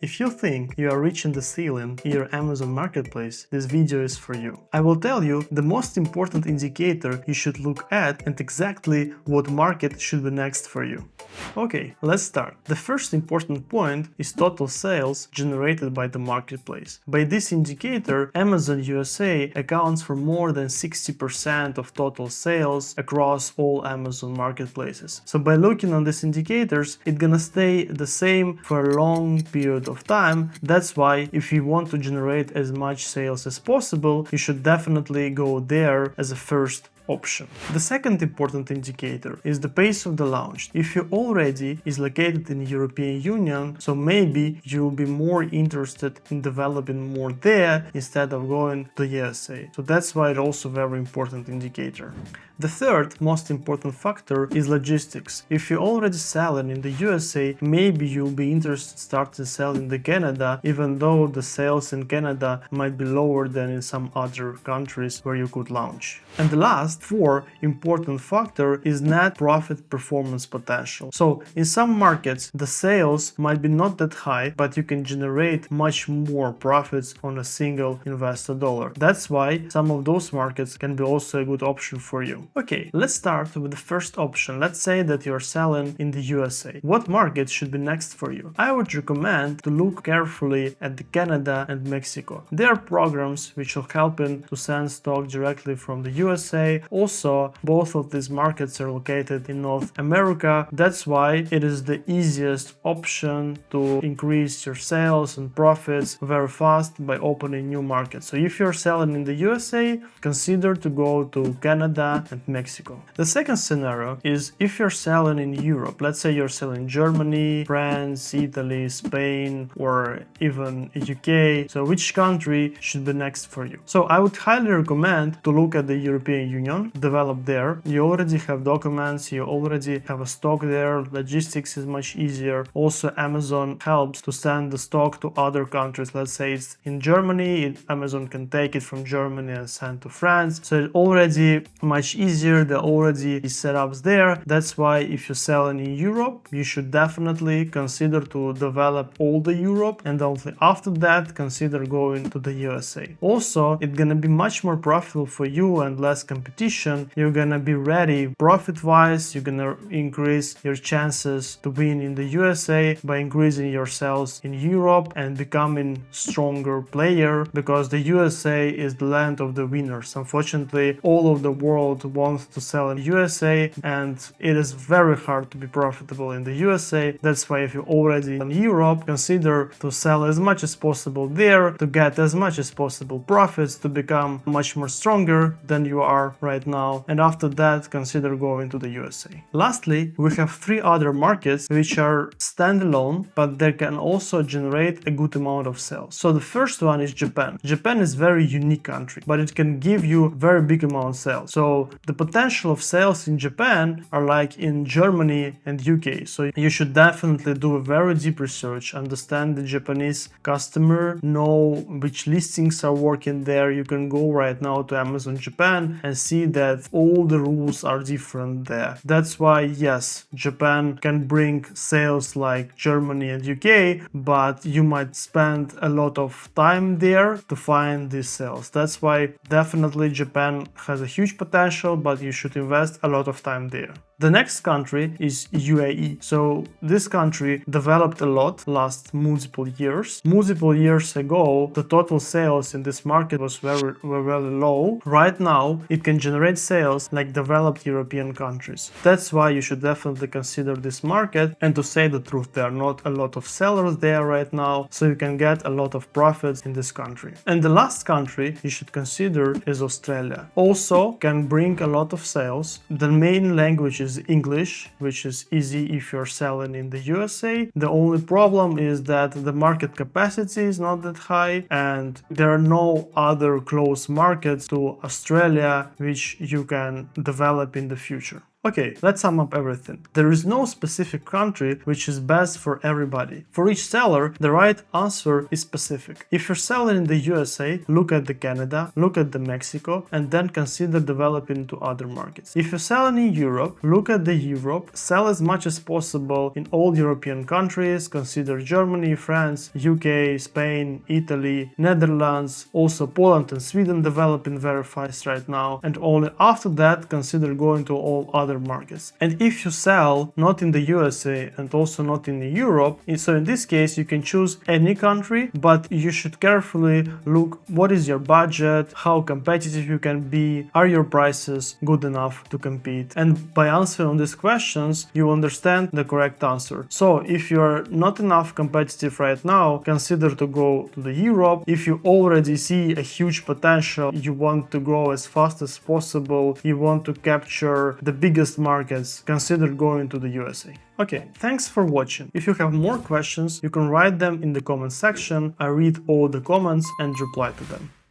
If you think you are reaching the ceiling in your Amazon marketplace, this video is for you. I will tell you the most important indicator you should look at and exactly what market should be next for you. Okay, let's start. The first important point is total sales generated by the marketplace. By this indicator, Amazon USA accounts for more than 60% of total sales across all Amazon marketplaces. So by looking on these indicators, it's gonna stay the same for a long period of time. That's why if you want to generate as much sales as possible, you should definitely go there as a first option. The second important indicator is the pace of the launch. If you already is located in the European Union, so maybe you'll be more interested in developing more there instead of going to USA. So that's why it's also a very important indicator. The third most important factor is logistics. If you're already selling in the USA, maybe you'll be interested starting selling in Canada, even though the sales in Canada might be lower than in some other countries where you could launch. And the last four important factor is net profit performance potential. So in some markets, the sales might be not that high, but you can generate much more profits on a single invested dollar. That's why some of those markets can be also a good option for you. Okay, let's start with the first option. Let's say that you're selling in the USA. What market should be next for you? I would recommend to look carefully at the Canada and Mexico. There are programs which will help you to send stock directly from the USA. Also, both of these markets are located in North America. That's why it is the easiest option to increase your sales and profits very fast by opening new markets. So if you're selling in the USA, consider to go to Canada and Mexico. The second scenario is if you're selling in Europe. Let's say you're selling Germany, France, Italy, Spain, or even UK. So which country should be next for you? So I would highly recommend to look at the European Union, develop there. You already have documents, you already have a stock there, logistics is much easier. Also, Amazon helps to send the stock to other countries. Let's say it's in Germany, Amazon can take it from Germany and send to France. So it's already much easier, there already is setups there. That's why if you sell in Europe, you should definitely consider to develop all the Europe, and only after that consider going to the USA. Also, it's gonna be much more profitable for you and less competition. You're gonna be ready profit-wise, you're gonna increase your chances to win in the USA by increasing your sales in Europe and becoming stronger player, because the USA is the land of the winners. Unfortunately, all of the world wants to sell in USA, and it is very hard to be profitable in the USA. That's why if you're already in Europe, consider to sell as much as possible there to get as much as possible profits to become much more stronger than you are right now. And after that, consider going to the USA. Lastly, we have three other markets which are standalone, but they can also generate a good amount of sales. So the first one is Japan. Japan is a very unique country, but it can give you very big amount of sales. So the potential of sales in Japan are like in Germany and UK. So you should definitely do a very deep research, understand the Japanese customer, know which listings are working there. You can go right now to Amazon Japan and see that all the rules are different there. That's why, yes, Japan can bring sales like Germany and UK, but you might spend a lot of time there to find these sales. That's why definitely Japan has a huge potential, but you should invest a lot of time there. The next country is UAE. So this country developed a lot last multiple years. Multiple years ago, the total sales in this market was very low. Right now, it can generate sales like developed European countries. That's why you should definitely consider this market. And to say the truth, there are not a lot of sellers there right now, so you can get a lot of profits in this country. And the last country you should consider is Australia. Also can bring a lot of sales. The main language is English, which is easy if you're selling in the USA. The only problem is that the market capacity is not that high, and there are no other close markets to Australia which you can develop in the future. Okay, let's sum up everything. There is no specific country which is best for everybody. For each seller, the right answer is specific. If you're selling in the USA, look at the Canada, look at the Mexico, and then consider developing to other markets. If you're selling in Europe, look at the Europe, sell as much as possible in all European countries, consider Germany, France, UK, Spain, Italy, Netherlands, also Poland and Sweden developing very fast right now, and only after that consider going to all other markets. And if you sell not in the USA and also not in Europe, so in this case you can choose any country, but you should carefully look what is your budget, how competitive you can be, are your prices good enough to compete. And by answering these questions, you understand the correct answer. So if you are not enough competitive right now, consider to go to the Europe. If you already see a huge potential, you want to grow as fast as possible, you want to capture the biggest markets, consider going to the USA. Okay, thanks for watching. If you have more questions, you can write them in the comment section. I read all the comments and reply to them.